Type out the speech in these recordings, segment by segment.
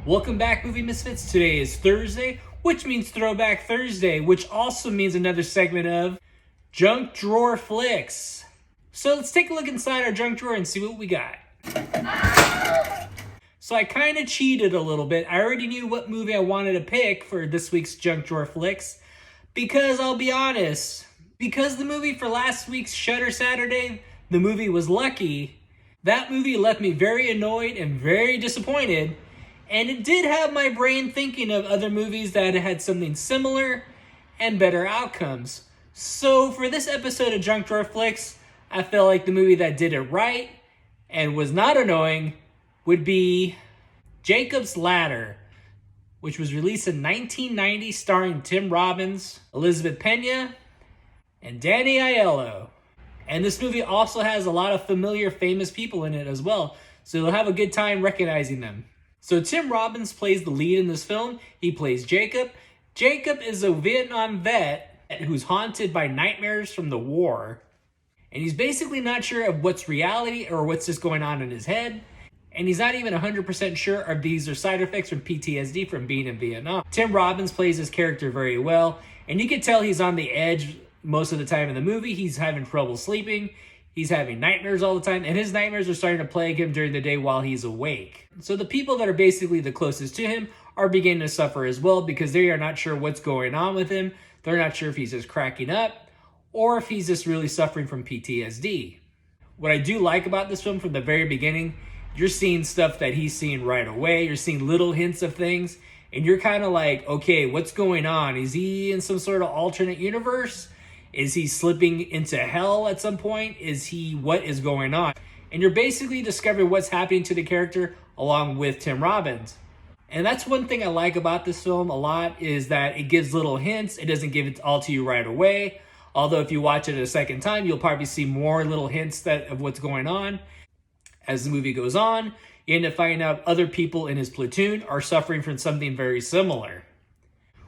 Welcome back, Movie Misfits. Today is Thursday, which means Throwback Thursday, which also means another segment of Junk Drawer Flicks. So let's take a look inside our junk drawer and see what we got. So I kind of cheated a little bit. I already knew what movie I wanted to pick for this week's Junk Drawer Flicks, because I'll be honest, because the movie for last week's Shudder Saturday, the movie was Lucky, that movie left me very annoyed and very disappointed. And it did have my brain thinking of other movies that had something similar and better outcomes. So for this episode of Junk Drawer Flicks, I felt like the movie that did it right and was not annoying would be Jacob's Ladder, which was released in 1990, starring Tim Robbins, Elizabeth Pena, and Danny Aiello. And this movie also has a lot of familiar, famous people in it as well, so you'll have a good time recognizing them. So Tim Robbins plays the lead in this film. He plays Jacob. Jacob is a Vietnam vet who's haunted by nightmares from the war. And he's basically not sure of what's reality or what's just going on in his head. And he's not even 100% sure if these are side effects from PTSD from being in Vietnam. Tim Robbins plays his character very well. And you can tell he's on the edge most of the time in the movie. He's having trouble sleeping. He's having nightmares all the time, and his nightmares are starting to plague him during the day while he's awake. So the people that are basically the closest to him are beginning to suffer as well, because they are not sure what's going on with him. They're not sure if he's just cracking up or if he's just really suffering from PTSD. What I do like about this film from the very beginning, you're seeing stuff that he's seeing right away. You're seeing little hints of things, and you're kind of like, okay, what's going on? Is he in some sort of alternate universe? Is he slipping into hell at some point? What is going on? And you're basically discovering what's happening to the character along with Tim Robbins. And that's one thing I like about this film a lot, is that it gives little hints. It doesn't give it all to you right away. Although if you watch it a second time, you'll probably see more little hints of what's going on. As the movie goes on, you end up finding out other people in his platoon are suffering from something very similar.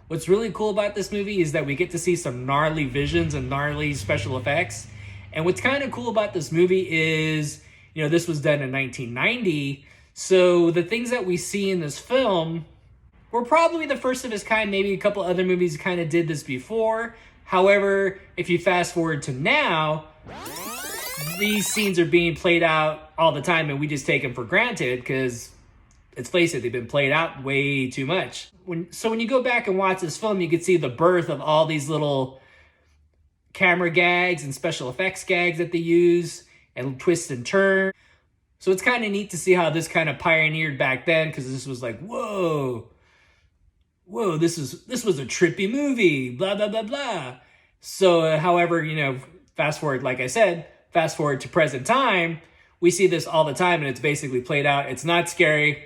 What's really cool about this movie is that we get to see some gnarly visions and gnarly special effects. And what's kind of cool about this movie is, this was done in 1990. So the things that we see in this film were probably the first of its kind. Maybe a couple other movies kind of did this before. However, if you fast forward to now, these scenes are being played out all the time, and we just take them for granted because, let's face it, they've been played out way too much. So when you go back and watch this film, you can see the birth of all these little camera gags and special effects gags that they use and twist and turn. So it's kind of neat to see how this kind of pioneered back then, because this was like, whoa, this was a trippy movie, blah, blah, blah, blah. So however, fast forward, like I said, fast forward to present time, we see this all the time, and it's basically played out. It's not scary.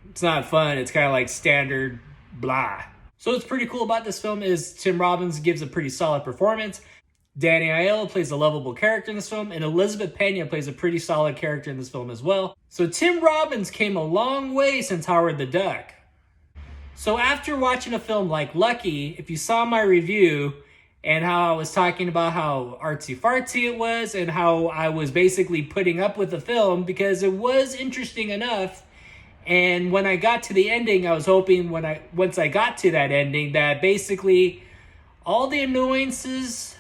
It's not fun. It's kind of like standard blah. So what's pretty cool about this film is Tim Robbins gives a pretty solid performance. Danny Aiello plays a lovable character in this film, and Elizabeth Pena plays a pretty solid character in this film as well. So Tim Robbins came a long way since Howard the Duck. So after watching a film like Lucky, if you saw my review and how I was talking about how artsy-fartsy it was and how I was basically putting up with the film because it was interesting enough. And when I got to the ending, I was hoping once I got to that ending that basically all the annoyances,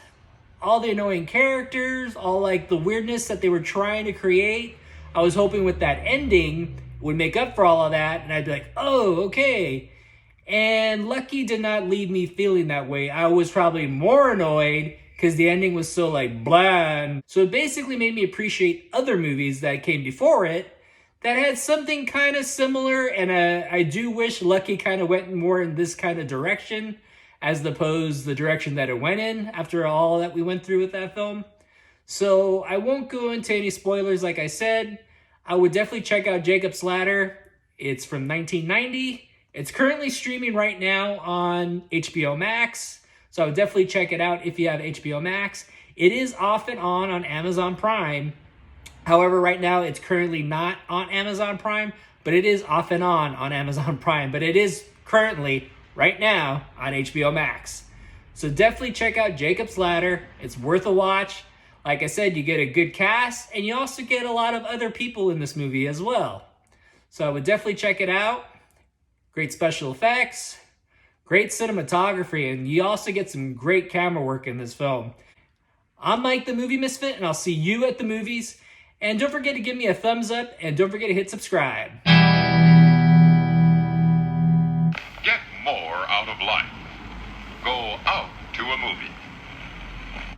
all the annoying characters, all like the weirdness that they were trying to create, I was hoping with that ending would make up for all of that, and I'd be like, oh, okay. And Lucky did not leave me feeling that way. I was probably more annoyed because the ending was so like blah. So it basically made me appreciate other movies that came before it that had something kind of similar, and I do wish Lucky kind of went more in this kind of direction as opposed to the direction that it went in after all that we went through with that film. So I won't go into any spoilers like I said. I would definitely check out Jacob's Ladder. It's from 1990. It's currently streaming right now on HBO Max, so I would definitely check it out if you have HBO Max. It is off and on Amazon Prime. However, right now it's currently not on Amazon Prime, but it is off and on Amazon Prime. But it is currently, right now, on HBO Max. So definitely check out Jacob's Ladder. It's worth a watch. Like I said, you get a good cast, and you also get a lot of other people in this movie as well. So I would definitely check it out. great special effects, great cinematography, and you also get some great camera work in this film. I'm Mike the Movie Misfit, and I'll see you at the movies. And don't forget to give me a thumbs up, and don't forget to hit subscribe. Get more out of life. Go out to a movie.